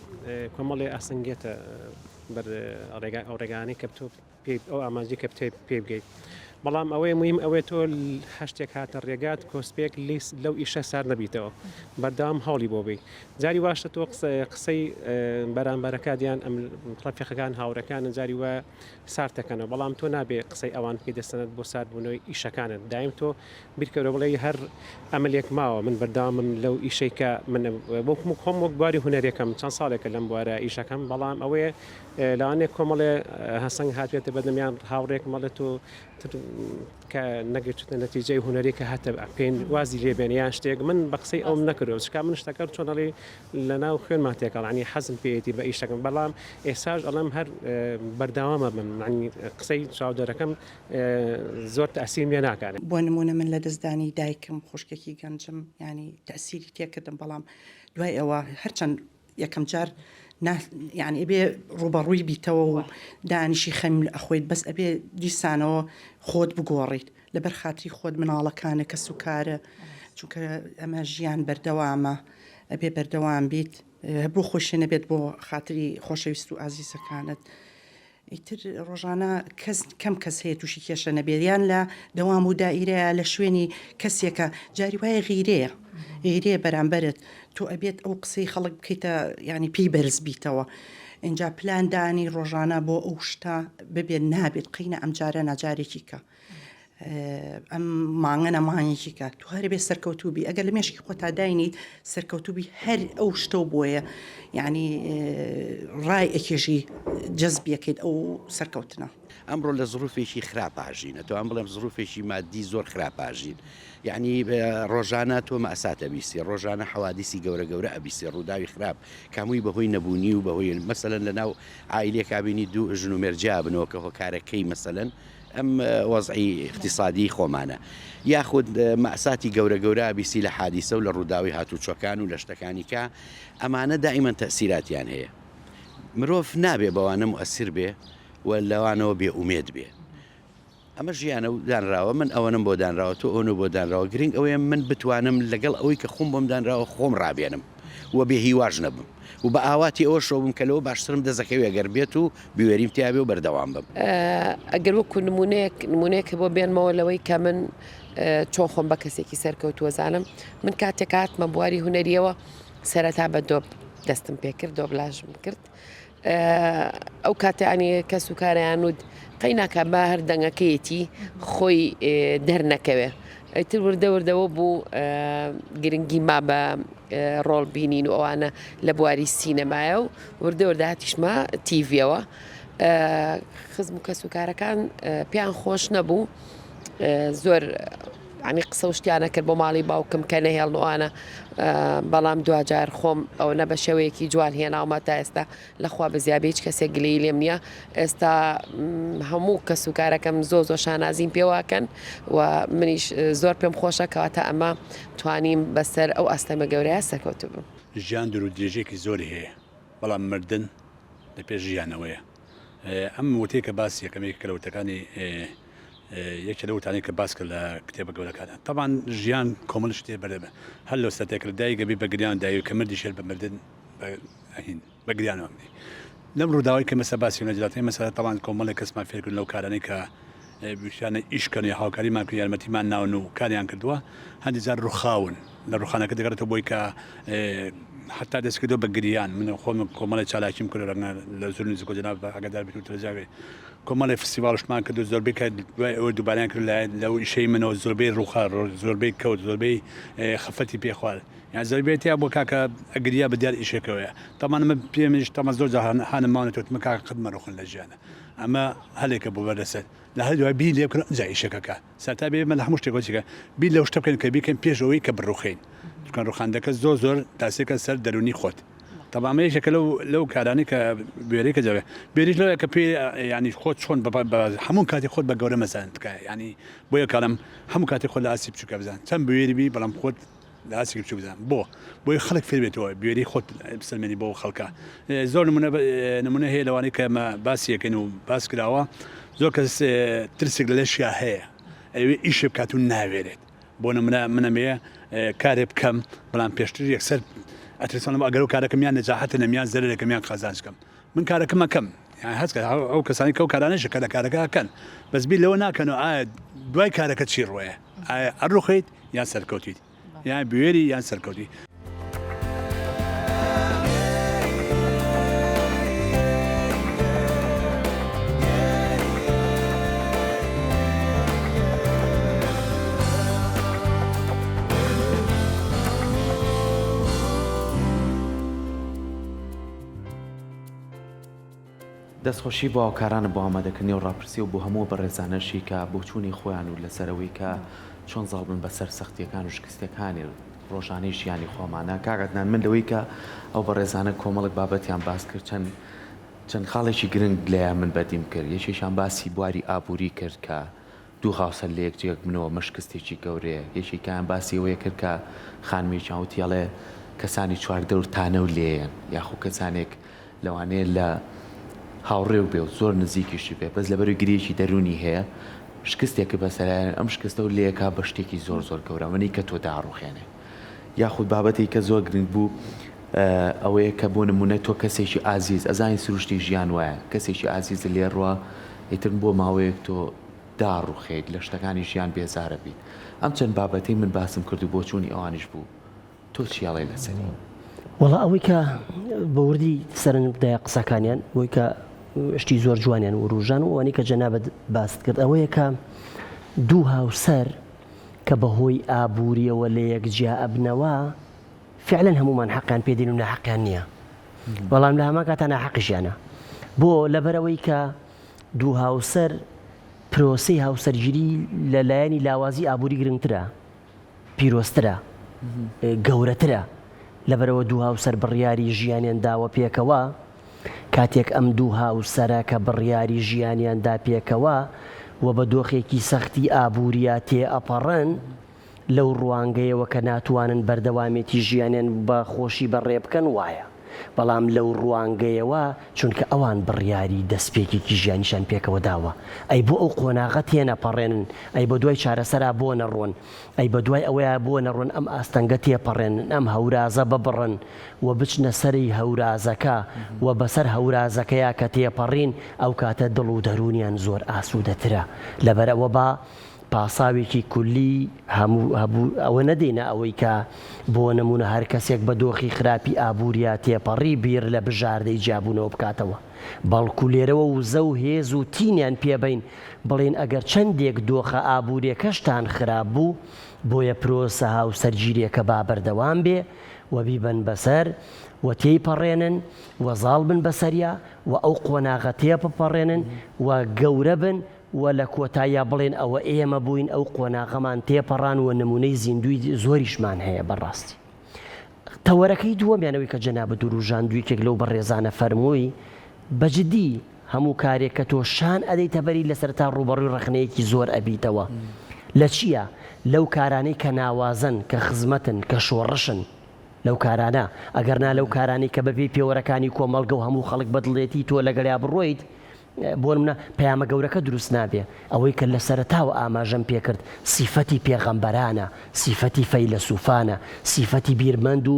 Speaker 6: کۆمەڵێ ئاسنگێتە بەر ئەو ڕێگانەی کە تۆ ئەو ئامانجی کە پێ بگەیت بەڵام ئەوەی مهم ئەوەیە تۆ هەشتێک هاتە ڕێگات کۆسپێک لیست لەو ئیشە سار نەبیتەوە بەردەوام هەوڵی بۆ بی جاری واشە تۆ قسەی بەرامبەرەکانیان ئەم ڕەفیقەکان هاوڕەکان جاری وە سارتەکەنەوە بەڵام تۆ نابێ قسەی ئەوان پێ دەستەنت بۆ ساردبوونەوەی ئیشەکانت دایم تۆ بیرکەوە بڵێ هەر ئەمەلێک ماوە من بەردامم لەو ئیشەیکە من بۆ خۆم وەک بواری هوەرێکم چەند ساڵێکە لەم بوارە ئیشەکەم بەڵام ئەوەیە لەوانێک کۆمەڵێ هەسەنگ هاتوێتە بەدەمیان هاوڕێک مەڵێ تۆ کە نەگەچێتە نەتیجەی هوەرێک کە هاتە پێین وازی لێبێنیان شتێک من بە قسەی ئەوم نەکردەوە چکا من شتەکە چۆنەڵی لە ناو خوێنمان تێکەڵ عنی حەزم پێێتی بە ئیشەکەم بەڵام ئێساژ ئەڵم هەر بەرداوامە من قسەی چاودەرەکەم زۆر تەسیر لێ ناکانێت
Speaker 7: بۆ نمونە من لە دەستدانی دایکم خوشکێکی گەنجم ینی تەسیری تێکردم بەڵام دوای ئەوە هەرچەند یەکەم جار یعنی ئەبێ ڕوبەڕووی بیتەوە و دانیشی خەم ئەخۆیت بەس ئەبێ دیسانەوە خۆت بگۆڕیت لەبەر خاتری خۆت مناڵەکانە کە سوکارە چونکە ئەمە ژیان بەردەوامە ئەبێ بەردەوام بیت هەبوو خۆشیە نەبێت بۆ خاتری خۆشەویست و ئازیزەکانت ئیتر ڕۆژانە کەم کەس هەیە تووشی کێشە نەبێریان لە دەوام و دائیرەیە لە شوێنی کەسێکە جاری وایە غیرەیە غیرەیە بەرامبەرت تۆ ئەبێت ئەو قسەی خەڵک بکەیتە ینی پێی بەرز بیتەوە اینجا پلاندانی ڕۆژانە بۆ ئەو شتا ببێت نابێت قینە ئەم جارە ناجارێکی کە ئەم مانگە نەمانێکی کە تو هەر بێ سەرکەوتوبی ئەگەر لە مێشکی خۆتا داینیت سەرکەوتوبی هەر ئەو شتە بۆیە یعنی ڕای ئەکێژی جەزبیەکەیت ئەو سەرکەوتنە
Speaker 8: ئەمڕۆ لە زروفێکی خراپاژین ئەتۆ ئەم بڵێم زروفێکی مادی زۆر خراپاژین یعنی ڕۆژانە تۆ مەساتە بیستی ڕۆژانە حەوادیسی گەورە گەورە ئەبیستی ڕووداوی خراپ کامووی بەهۆی نەبوونی و بەهۆی مەسەلەن لە ناو عائیلێک کابینی دوو ژن و مێرجا بنەوە کە هۆکارەکەی مەسەلەن ئەم وەزعی اقتصادی خۆمانە یاخود مەساتی گەورە گەورە بیسی لە حادیسە و لە ڕووداوی هاتوچۆکان و لە شتەکانی کە ئەمانە دائیمەن تەسیراتیان هەیە مرۆڤ نابێ بەوانە مؤثر بێ و لەوانەوە بێ ئومێد بێ ئەمە ژیانە و دانراوە من ئەوەنم بۆ دانراوە تۆ ئەوە بۆ دانراوە گرنگ ئەوەیە من بتوانم لەگەڵ ئەوەی کە خۆم بۆم دانراوە خۆم ڕابێنم و بێ هیواژ نەبم و بە ئاواتی ئەوە شۆ بم کە لەوە باشترم دەزەکەوێ گەر بێت و بیوەریم تیاابێ و بەردەوام بم
Speaker 5: ئەگەر وەکو نمونەیەکە بۆ بێنمەوە لەوەی کە من چۆن خۆم بە کەسێکی سەرکەوتووە زانم من کاتێک هاتمە بواری هوەریەوە سەرەتا بە دۆب دەستم پێکرد دۆبلاژم کرد ئەو کاتیانی کە سوکاریان و قەیناکە بە هەر دەنگەکەیەتی خۆی دەرنەکەوێ ئەیتر وردەوردەوە بوو گرنگی ما بە ڕۆڵ بینین و ئەوانە لە بواری سینەمایە و وردەوردەهاتیشمە تیڤەوە خزم و کە سوکارەکان پێیان خۆش نەبوو زۆر عنی قسە و شتیانە کرد بۆ ماڵی باوکم کە نەهێڵنوانە بەڵام دوجار خۆم ئەو نە بە شێوەیەکی جوان هێناومە تا ئێستا لەخوا بەزیابی هیچ کەسێک گلەی لێم نییە ئێستا هەموو کە سوکارەکەم زۆ شانازیم پێواکەن و منیش زۆر پێم خۆشە کەواتە ئەمە توانیم بەسەر ئەو ئەستەمە گەورەیە سەرکەوتو بم
Speaker 9: ژیان دوور و درێژێکی زۆری هەیە بەڵام مردن لە پێش ژیانەوەیە ئەم وتەیە کە باسی یەکەمێک کەلەوتەکانی یەکێ لە وتانەی کە باس کرد لە کتێبە گەورەکانە طبعاً ژیان کۆمەڵ شتێ بەرەبە هەر لەو سەتێکردایی گەبی بە گریان داوی کە مردی شێر بە مردن بە گریانەوە لەم ڕووداوی کە مەسە باسی نەجاتی مەسەلا طبعاً کۆمەڵی کەسمان فێرکرد لەو کارانەی کە ویشانە ئیشکردن یا هاوکاریمان کرد یارمەتیمان ناون و کاریان کردووە هەندی جار ڕووخاون لە ڕوخانەکە دەگەڕێتەوە بۆی کە حتا دەستکردەوە بە گریان من خۆم کۆمەڵی چالاکیم کرد ڕەنگە لە زۆرنی زیکۆ جەناب ئەگەدار بێت و تەرجاوێ کۆمەڵی فستیڤالشمان کرد و زۆربەی کە دوای ئەوە دووبارەیان کرد لەو ئیشەی منەوە زۆربەی ڕووخار زۆربەی کەوت زۆربەی خەفەتی پێخوارد یان زۆربێتیا بۆ کاکە ئەگریا بە دیار ئیشەکەوەیە تەمانمە پێمەش تەمە زۆر هانماونێتەوە مە کاکە قەت مەڕۆخن لە ژیانە ئەمە هەلێکە بۆ بەردەسەر لە هەر دوای بیر لێ بکەن جا ئیشەکەکە ساتا بێ من لە هەموو شتێکۆچیکە بیر لەو شتە بکەن کە بیکەن پێشەوەی کە بڕوخین چکەن ڕوخاندەکە زۆر تاسێکە سەر دەرونی خۆت تەمامەیەشەکە لەو کارانی کە بێرەی کە جەوێ بێریش لەوە کە پێ ینی خۆت چۆن هەموو کاتی خۆت بە گەورە مەزان بکە ینی بۆیە کاڵم هەموو کاتی خۆت لە ئاسی بچووکە بزان چەند بوێریبی بەڵام خۆت لە ئاسی بچوو بزان بۆی خەڵک فێر بێتەوە بێری خۆت بسەلمێنی بۆ خەڵکە زۆر نمونە هەیە لەوانەی کە باسیەکەن و باس کراوە زۆر کەس ترسێک لە لەشیا هەیە ئەوێ ئیشە بکات و ناوێرێت بۆ نمونە منەمەیە کارێ بکەم بەڵام پێشتر یەکسەر ئەترسانم ئەگەر و کارەکەمیان نەجاحەتە نەمیان زەرێکەکەمیان قازانچکەم من کارەکەمەکەم هەست ئەو کەسانی کەو کارانەشە کە لە کارەکەکەن بەس بیر لەوە ناکەنەوە ئایا دوای کارەکە چی ڕۆیە ئایا ئەڕوخیت یان سەرکەوتیت یان بوێری یان سەرکەوتی.
Speaker 1: دەستخۆشی بۆ ئاوکارانە بۆ ئامادەکردنی و ڕاپرسی و بۆ هەموو بەڕێزانەشی کە بۆ چوونی خۆیان و لەسەرەوەی کە چۆن زاڵ بن بەسەر سەختیەکان و شکستەکانی ڕۆژانەی ژیانی خۆمانە کاگەتنان من لەوەی کە ئەو بەڕێزانە کۆمەڵک بابەتیان باس کرد چەند خاڵێکی گرنگ لەیە من بەدیم کرد یەکێکیان باسی بواری ئابووری کرد کە دوو هاوسەر لە یەکجێک بنەوە مەشکستێکی گەورەیە یەکێکیان باسی ئەوەیە کرد کە خانمێکیان وتیاڵێ کەسانی چواردە و تانە و لێیان یاخو کەسانێک لەوانەیە لە هاوڕێ و بێ و زۆر نزیکیشی بێ بەس لەبەروی گرێکی دەرونی هەیە شکستێکە بەسەرایەن ئەم شکستە و لێەکە بە شتێکی زۆر زۆر گەورەوەنی کە تۆ داڕوخێنێ یاخود بابەتی کە زۆر گرنگ بوو ئەوەیە کە بۆ نمونە تۆ کەسێکی ئازیز ئەزانی سروشتی ژیان وایە کەسێکی ئازیز لێڕوە ئیتر بۆ ماوەیەک تۆ داڕوخێت لە شتەکانی ژیان بێزارە بیت ئەم چەند بابەتی من باسم کرد و بۆ چوونی ئەوانش بوو تۆ چیاڵێ لەسەری
Speaker 3: وەڵا ئەوەی کە بە وردی سەرنجدای قسەکانیان بۆی کە شتی زۆر جوانیان و ڕوژان و ئەوانەی کە جەنابەت باست کرد ئەوەیە کە دوو هاوسەر کە بەهۆی ئابووریەوە لە یەکجیا ئەبنەوە فعلەن هەمومان حەقیان پێدێن و ناحەقیان نییە بەڵام لە هەمان کاتە ناحەقیشیانە بۆ لەبەرەوەی کە دوو هاوسەر پرۆسەی هاوسەرگیری لەلایەنی لاوازی ئابووری گرنگترە پیرۆسترە گەورەترە لەبەرەوە دوو هاوسەر بڕیاری ژیانیان داوە پێکەوە کاتێک ئەم دوو هاوسەرە کە بڕیاری ژیانیاندا پێکەوە و بە دۆخێکی سەختی ئابووریە تێئەپەڕن لەو ڕوانگەیەوە کە ناتوانن بەردەوامێتی ژیانیان بە خۆشی بەڕێ بکەن وایە بەڵام لەو ڕوانگەیەوە چونکە ئەوان بڕیاری دەستپێکێکی ژیانیشان پێکەوە داوە ئەی بۆ ئەو قۆناغە تێنەپەڕێنن ئەی بە دوای چارەسەرا بۆ نەڕۆن ئەی بە دوای ئەوەیە بۆ نەڕۆن ئەم ئاستەنگە تێپەڕێنن ئەم هەورازە ببڕن و بچنە سەری هەورازەکە و بەسەر هەورازەکەیە کە تێپەڕین ئەو کاتە دڵ و دەرونیان زۆر ئاسوودەترە لەبەرەوە بە پاساوێکی کولی هەبوو ئەوە نەدێنە ئەوەی کە بۆ نمونە هەر کەسێک بە دۆخی خراپی ئابووریە تێپەڕی بیر لە بژاردەی جیابوونەوە بکاتەوە بەڵکو لێرەوە وزە و هێز و تینیان پێبین بڵێن ئەگەر چەندێک دۆخە ئابووریەکەشتان خراپ بوو بۆیە پرۆسە هاوسەرگیریەکە با بەردەوام بێ و بیبن بەسەر و تێیپەڕێنن و زاڵ بن بەسەریا و ئەو قۆناغە تێپەڕێنن و گەورە بن و لە کۆتاییە بڵێن ئەوە ئێمە بووین ئەو قۆناغەمان تێپەڕان و نمونەی زیندوی زۆریشمان هەیە بەڕاستی تەوەرەکەی دووەمیانەوەی کە جەنابەت ڕوژاندوویەکێک لەو بەڕێزانە فەرمووی بەجددی هەموو کارێک کە تۆ شان ئەدەیتە بەری لەسەر تا ڕوبەڕووی ڕخنەیەکی زۆر ئەبیتەوە لە چییە لەو کارانەی کە ناوازن کە خزمەتن کە شۆڕشن لەو کارانە ئەگەرنا لەو کارانی کە بەبێ پێوەرەکانی کۆمەڵگە و هەموو خەڵک بەدڵێتی تۆ لەگەڵیا بڕۆیت بۆ منە پەیامە گەورەکە دروست نابێ ئەوەی کە لە سەرەتاوە ئاماژەم پێکرد سیفەتی پێغەمبەرانە سیفەتی فەیلسوفانە سیفەتی بیرمەند و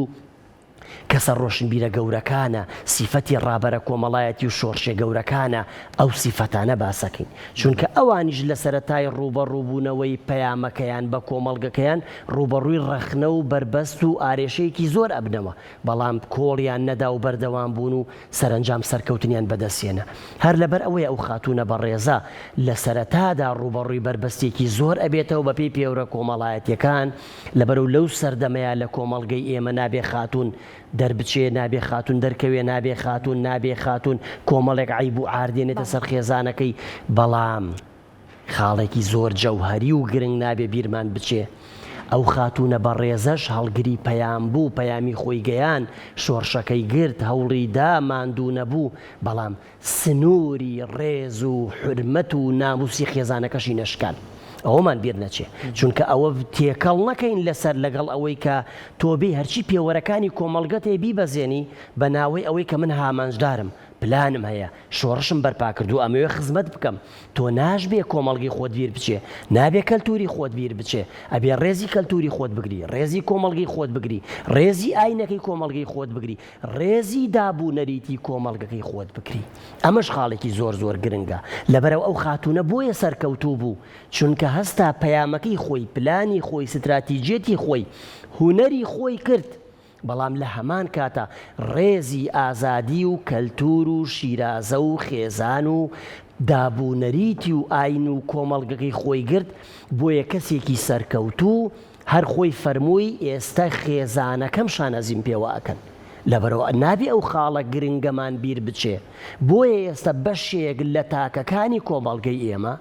Speaker 3: کەسە ڕۆشنبیرە گەورەکانە سیفەتی ڕابەرە کۆمەڵایەتی و شۆڕشێ گەورەکانە ئەو سیفەتانە باسەکەین چونکە ئەوانیش لە سەرەتای ڕوبەڕووبوونەوەی پەیامەکەیان بە کۆمەڵگەکەیان ڕوبەڕووی ڕەخنە و بربەست و ئارێشەیەکی زۆر ئەبنەوە بەڵام کۆڵیان نەدا و بەردەوام بوون و سەرنجام سەرکەوتنیان بەدەستێنە هەر لەبەر ئەوەیە ئەو خاتونە بەڕێزە لە سەرەتادا ڕوبەڕووی بربەستێکی زۆر ئەبێتەوە بە پێی پێورە کۆمەڵایەتیەکان لەبەرەو لەو سەردەمەیە لە کۆمەڵگەی ئێمە نابێ خاتون دەربچێ نابێ خاتون دەرکەوێ نابێ خاتون نابێ خاتون کۆمەڵێک عیب و ئاردێنێتە سەر خێزانەکەی بەڵام خاڵێکی زۆر جەوهەری و گرنگ نابێ بیرمان بچێ ئەو خاتونە بەڕێزەش هەڵگری پەیام بوو پەیامی خۆی گەیان شۆڕشەکەی گرت هەوڵی دا ماندوو نەبوو بەڵام سنووری ڕێز و حرمەت و ناموسی خێزانەکەشی نەشکال ئەومان بیر نەچێ چونکە ئەوە تێکەڵ نەکەین لەسەر لەگەڵ ئەوەی کە تۆ بێ هەرچی پێوەرەکانی کۆمەڵگەت هەیە بیبەزێنی بە ناوەی ئەوەی کە من هامانجدارم پلانم هەیە شۆڕشم بەرپا کردو ئەمەوێ خزمەت بکەم تۆ ناشبێ کۆمەڵگەی خۆت بیر بچێ نابێ کەلتوری خۆت بیر بچێ ئەبێ ڕێزی کەلتوری خۆت بگری ڕێزی کۆمەڵگەی خۆت بگری ڕێزی ئاینەکەی کۆمەڵگەی خۆت بگری ڕێزی دابوونەریتی کۆمەڵگەکەی خۆت بکری ئەمەش خاڵێکی زۆر گرنگە لەبەرەوە ئەو خاتونە بۆیە سەرکەوتوو بوو چونکە هەستا پەیامەکەی خۆی پلانی خۆی ستراتیجێتی خۆی هوەری خۆی کرد بەڵام لە هەمان کاتە ڕێزی ئازادی و کەلتور و شیرازە و خێزان و دابوونەریتی و ئاین و کۆمەڵگەکەی خۆی گرت بۆیە کەسێکی سەرکەوتوو هەر خۆی فەرمووی ئێستا خێزانەکەم شانەزیم پێوە ئەکەن لەبەرەوە نابێ ئەو خاڵە گرنگەمان بیر بچێ بۆیە ئێستا بەشێک لە تاکەکانی کۆمەڵگەی ئێمە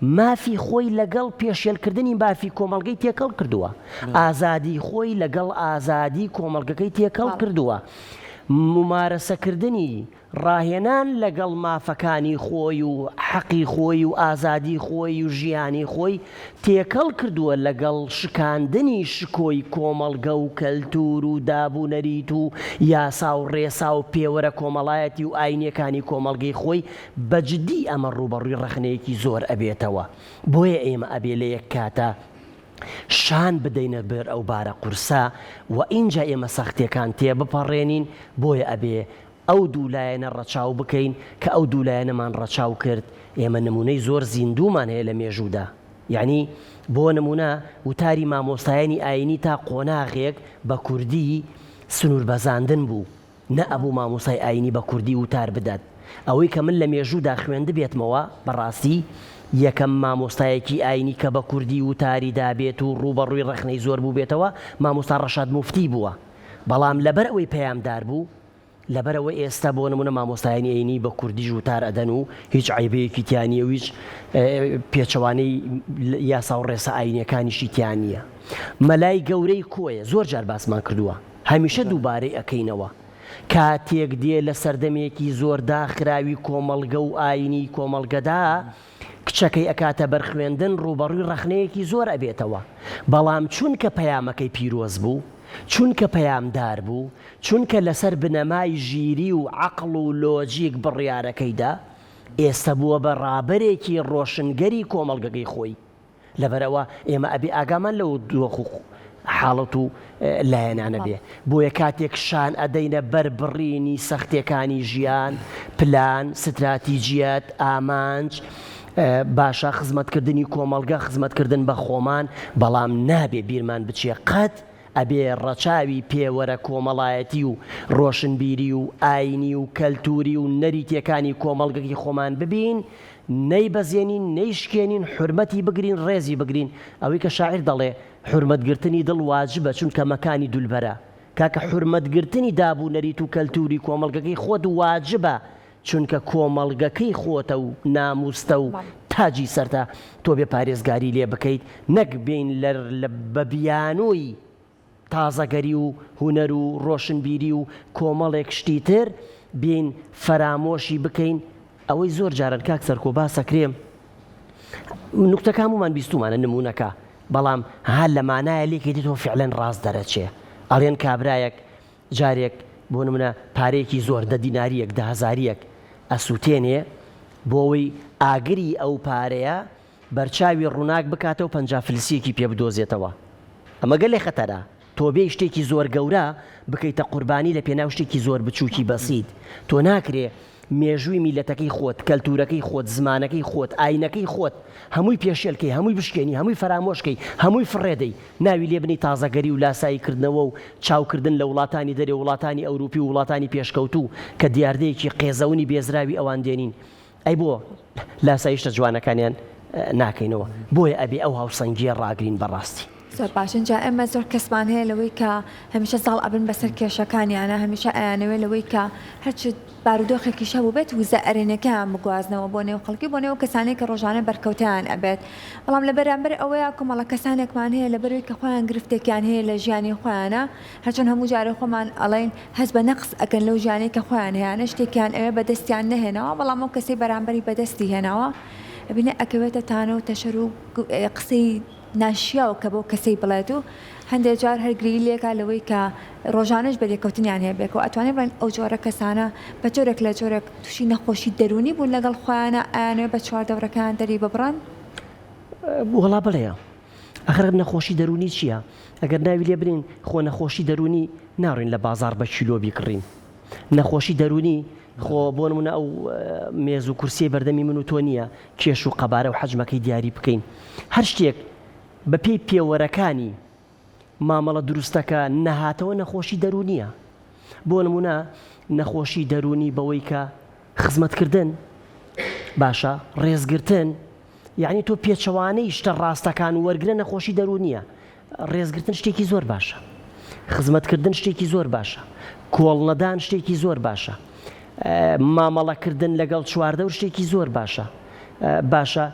Speaker 3: مافی خۆی لەگەڵ پێشێلکردنی بافی کۆمەڵگەی تێکەڵ کردووە ئازادی خۆی لەگەڵ ئازادی کۆمەڵگەکەی تێکەڵ کردووە ممارەسەکردنی ڕاهێنان لەگەڵ مافەکانی خۆی و حەقی خۆی و ئازادی خۆی و ژیانی خۆی تێکەڵ کردووە لەگەڵ شکاندنی شکۆی کۆمەڵگە و کەلتور و دابوونەریت و یاسا و ڕێسا و پێوەرە کۆمەڵایەتی و ئاینیەکانی کۆمەڵگەی خۆی بەجددی ئەمە ڕوبەڕووی ڕەخنەیەکی زۆر ئەبێتەوە بۆیە ئێمە ئەبێ لە یەک کاتە شان بدەینە بەر ئەو بارە قورسە و ئینجا ئێمە سەختیەکان تێبپەڕێنین بۆیە ئەبێ ئەو دوولایەنە ڕەچاو بکەین کە ئەو دوولایەنەمان ڕەچاو کرد ئێمە نمونەی زۆر زیندومان هەیە لە مێژوودا یعنی بۆ نمونە وتاری مامۆستایانی ئاینی تا قۆناغێک بە کوردی سنوور بەزاندن بوو نە ئەبوو مامۆستای ئاینی بە کوردی وتار بدات ئەوەی کە من لە مێژوودا خوێندە بێتمەوە بەڕاستی یەکەم مامۆستایەکی ئاینی کە بە کوردی وتاری دابێت و ڕوبەڕووی ڕەخنەی زۆر بوو بێتەوە مامۆستا ڕەشاد موفتی بووە بەڵام لەبەر ئەوەی پەیامدار بوو لەبەرەوە ئێستا بۆ نمونە مامۆستایانی ئاینی بە کوردی وتار ئەدەن و هیچ عیبەیەکی تیانە و هیچ پێچەوانەی یاسا و ڕێسە ئاینیەکانیشی تیان نییە مەلای گەورەی کۆیە زۆر جار باسمان کردووە هەمیشە دووبارەی ئەەکەینەوە کاتێک دێ لە سەردەمێکی زۆر داخراوی کۆمەڵگە و ئاینی کۆمەڵگەدا کچەکەی ئەکاتە بەرخوێندن ڕوبەڕووی ڕەخنەیەکی زۆر ئەبێتەوە بەڵام چونکە پەیامەکەی پیرۆز بوو چونکە پەیامدار بوو چونکە لەسەر بنەمای ژیری و عەقڵ و لۆجیک بڕیارەکەیدا ئێستا بووە بە ڕابەرێکی ڕۆشنگەری کۆمەڵگەکەی خۆی لەبەرەوە ئێمە ئەبێ ئاگامان لەو دۆخ و حاڵەت و لایەنانە بێ بۆیە کاتێک شان ئەدەینە بەربڕینی سەختیەکانی ژیان پلان ستراتیجیەت ئامانج باشە خزمەتکردنی کۆمەڵگە خزمەتکردن بە خۆمان بەڵام نابێ بیرمان بچێ قەت ئەبێ ڕەچاوی پێوەرە کۆمەڵایەتی و ڕۆشنبیری و ئاینی و کەلتوری و نەریتیەکانی کۆمەڵگەی خۆمان ببین نەی بەزێنین نەیشکێنین حرمەتی بگرین ڕێزی بگرین ئەوەی کە شاعیر دەڵێ حرمەتگرتنی دڵ واجبە چونکە مەکانی دولبەرە کاکە حرمەتگرتنی دابوونەریت و کەلتوری کۆمەڵگەکەی خۆت واجبە چونکە کۆمەڵگەکەی خۆتە و ناموستە و تاجی سەرتا تۆ بێ پارێزگاری لێ بکەیت نەک بین بە بیانۆی تازەگەری و هونەر و ڕۆشنبیری و کۆمەڵێک شتی تر بین فەرامۆشی بکەین ئەوەی زۆر جارن کاک سەرکۆ باسەکرێم نوکتەکان ومان بیستومانە نمونونەکە بەڵام هەر لەمانایە لێکی دیتەوە فعلەن ڕاست دەرەچێ ئەڵێن کابرایەک جارێک بۆ نمونە پارێکی زۆر دە دیناریەک دە هەزاریەک ئەسووتێنێ بۆ ئەوەی ئاگری ئەو پارەیە بەرچاوی ڕووناک بکاتەوە 50 فلسیەکی پێ بدۆزێتەوە ئەمە گەلێ خەتەرە تۆ بێ شتێکی زۆر گەورە بکەیتە قوربانی لە پێناو شتێکی زۆر بچووکی بەسیت تۆ ناکرێ مێژووی میلەتەکەی خۆت کەلتورەکەی خۆت زمانەکەی خۆت ئاینەکەی خۆت هەمووی پێشێلکەی هەمووی بشکێنی هەمووی فەرامۆشکەی هەمووی فڕێدەی ناوی لێبنی تازەگەری و لاساییکردنەوە و چاوکردن لە وڵاتانی دەرێ وڵاتانی ئەوروپی و وڵاتانی پێشکەوتوو کە دیاردەیەکی قێزەونی بێزراوی ئەوان دێنین ئەی بۆ لاساییشتە جوانەکانیان ناکەینەوە بۆیە ئەبێ ئەو هاوسەنگیە ڕاگرین بەڕاستی
Speaker 2: زۆر باشن جا ئێمە زۆر کەسمان هەیە لەوەی کە هەمیشە زاڵ ئەبن بەسەر کێشەکانیانە هەمیشە ئەیانەوێت لەوەی کە هەرچ بارودۆخێکیشە بوو بێت وزە ئەرێنەکەیان بگوازنەوە بۆ نێو خەڵکی بۆ نێو کەسانێک کە ڕۆژانە بەرکەوتیان ئەبێت بەڵام لە بەرامبەر ئەوەیە کۆمەڵە کەسانێکمان هەیە لەبەرەوەی کە خۆیان گرفتێکیان هەیە لە ژیانی خۆیانە هەرچەند هەموو جارە خۆمان ئەڵێن هەست بە نەقس ئەکەن لەو ژیانی کە خۆیان هەیەە شتێکیان ئەوێ بەدەستیان نەهێنەوە بەڵام ئەو کەسەی بەرامبەری بەدەستی هێناوە ئەبینە ئەکەوێتە تانە و تەشەر و قسەی ناشیاو کە بۆ کەسەی بڵێت و هەندێک جار هەرگری لێکا لەوەی کە ڕۆژانش بەدێکەوتنیان هەیە و ئەتوانێت بڵێن ئەو جۆرە کەسانە بە جۆرێک لە جۆرێک تووشی نەخۆشی دەرونی بوون لەگەڵ خۆیانە ئایانەوە بە چواردەورەکان دەری ببڕن؟
Speaker 3: وڵا بڵێە ئەخر نەخۆشی دەرونی چییە؟ ئەگەر ناوی لێ برین خۆ نەخۆشی دەرونی ناڕین لە بازار بە کیلۆ بیکڕین. نەخۆشی دەرونی خۆ بۆ نمونە ئەو مێز و کورسی بەردەمی من و تۆ نییە کێش و قەبارە و حەجمەکەی دیاری بکەین. هەر شتێک بە پێی پێوەرەکانی مامەڵە دروستەکە نەهاتەوە نەخۆشی دەرونیە. بۆ نمونە نەخۆشی دەرونی بەوەی کە خزمەتکردن باشە ڕێزگرتن، یعنی تۆ پێچەوانەی شتە ڕاستەکان و وەرگرە نەخۆشی دەرونیە. ڕێزگرتن شتێکی زۆر باشە، خزمەتکردن شتێکی زۆر باشە، کۆڵ نەدان شتێکی زۆر باشە، مامەڵەکردن لەگەڵ چواردەور شتێکی زۆر باشە، باشە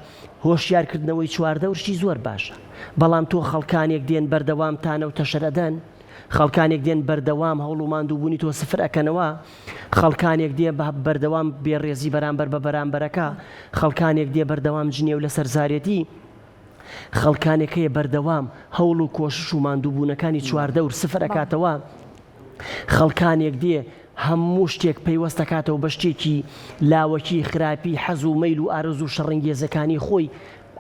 Speaker 3: هۆشیارکردنەوەی چواردەور شتی زۆر باشە. بەڵام تۆ خەڵکانێک دێن بەردەوام تانە و تەشەرەدەن، خەڵکانێک دێن بەردەوام هەوڵ و ماندووبوونی تۆ سفر ئەکەنەوە، خەڵکانێک دێ بەردەوام بێڕێزی بەرامبەر بە بەرامبەرەکە، خەڵکانێک دێ بەردەوام جنێ و لە سەرزارەتی، خەڵکانێک هەیە بەردەوام هەوڵ و کۆشش و ماندووبوونەکانی چواردەور سفر ئەکاتەوە، خەڵکانێک دێ هەموو شتێک پەیوەست دەکاتەوە بە شتێکی لاوەکی خراپی حەز و مەیل و ئارەزوو و شەڕەنگێزەکانی خۆی.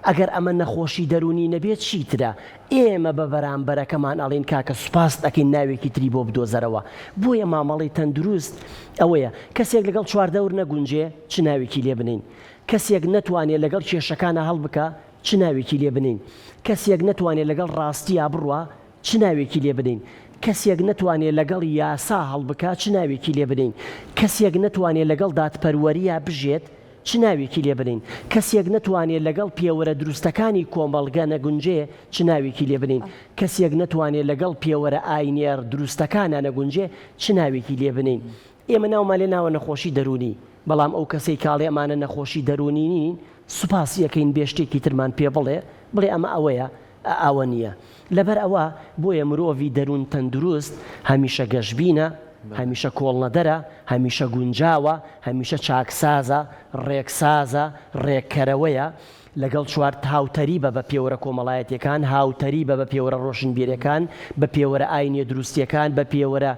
Speaker 3: ئەگەر ئەمە نەخۆشی دەرونی نەبێت چیترە؟ ئێمە بە بەرامبەرەکەمان ئەڵێن کاکە سوپاس دەکەین ناوێکی تری بۆ بدۆزەرەوە. بۆیە مامەڵی تەندروست ئەوەیە کەسێک لەگەڵ چواردەور نەگونجێ چ ناوێکی لێ بنین، کەسێک نەتوانێت لەگەڵ کێشەکانە هەڵ بکە چ ناوێکی لێ بنین، کەسێک نەتوانێت لەگەڵ ڕاستییا بڕوە چ ناوێکی لێ بدەین، کەسێک نەتوانێت لەگەڵ یاسا هەڵبکە چ ناوێکی لێ بدەین، کەسێک نەتوانێت لەگەڵ دادپەروەریە بژێت چ ناوێکی لێ بدەین، کەسێک نەتوانێت لەگەڵ پێوەرە دروستەکانی کۆمەڵگە نەگونجێ چ ناوێکی لێ بدەین، کەسێک نەتوانێت لەگەڵ پێوەرە ئاینێر دروستەکانە نەگونجێ چ ناوێکی لێ بنین. ئێمە ناومان لێ ناوە نەخۆشی دەرونی، بەڵام ئەو کەسەی کاڵێ ئەمانە نەخۆشی دەرونی نین سوپاسی ئەەکەین بێ شتێکی ترمان پێ بڵێ ئەمە ئەوەیە ئەوە نییە. لەبەر ئەوە بۆیە مرۆڤی دەروون تەندروست هەمیشە گەشببینە، هەمیشە کۆڵنەدەرە، هەمیشە گونجاوە، هەمیشە چاکسازە، ڕێکسازە، ڕێککەرەوەیە، لەگەڵ چوار هاوتەری بە پێوەرە کۆمەڵایەتیەکان، هاوتەری بە پێوەرە ڕۆشنبیرەکان، بە پێوەرە ئاینێ دروستیەکان، بە پێوەرە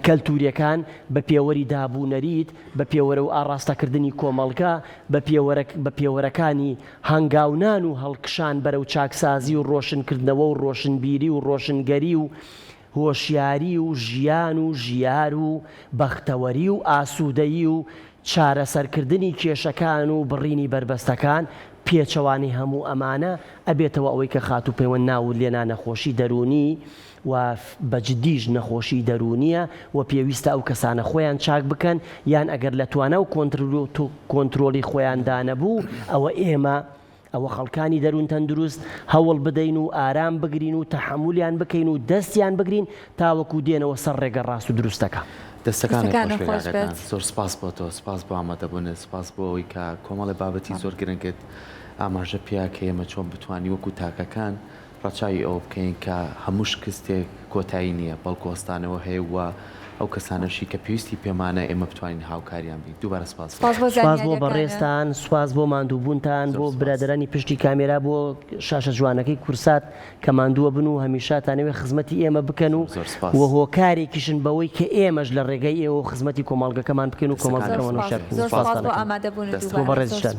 Speaker 3: کەلتوریەکان، بە پێوەری دابوونەریت، بە پێوەرە و ئاڕاستەکردنی کۆمەڵگە، بە پێوەرەکانی هەنگاونان و هەڵکشان بەرەو چاکسازی و ڕۆشنکردنەوە و ڕۆشنبیری و ڕۆشنگەری و هۆشیاری و ژیان و ژیار و بەختەوەری و ئاسوودەیی و چارەسەرکردنی کێشەکان و بڕینی بربەستەکان. پێچەوانی هەموو ئەمانە ئەبێتەوە ئەوەی کە خات و پەیوەند ناو لێنا نەخۆشی دەرونی و بەجددیش نەخۆشی دەرونیە و پێویستە ئەو کەسانە خۆیان چاک بکەن، یان ئەگەر لە توانە و کۆنتترۆلی خۆیاندا نەبوو ئەوە ئێمە ئەوە خەڵکانی دەروون تەندروست هەوڵ بدەین و ئارام بگرین و تەحمولیان بکەین و دەستیان بگرین تاوەکو دێنەوە سەر ڕێگە ڕاست و دروستەکە.
Speaker 1: دەستەکان زۆر سپاس بۆ تۆ، سپاس بۆ ئامادەبوون، سپاس بۆ ئەوەی کە کۆمەڵی بابەتی زۆر گرنگت ئاماژە پیاکە ئێمە چۆن بتوانی وەکو تاکەکان ڕەچاوی ئەوە بکەین کە هەموو کەستێک کۆتایی نییە، بەڵکو وەستانەوە هەیە و ئەو کەسانەشی کە پێویستی پێمانە ئێمە بتوانین هاوکاریان بین. دووبارە سپاس
Speaker 3: بۆ بەڕێستان، سوپاس بۆ ماندووبوونتان، بۆ برادرانی پشتی کامێرا، بۆ شاشە جوانەکەی کورسات کە ماندووە بن و هەمیشاتانەوێ خزمەتی ئێمە بکەن و هۆکارێکیشن بەوەی کە ئێمەش لە ڕێگەی ئێوە خزمەتی کۆمەڵگەکەمان بکەن و کۆمەڵگەکەمان شەر.
Speaker 2: زۆر سپاس بۆ ئامادەبوونت.
Speaker 3: بۆ بەڕێزتان.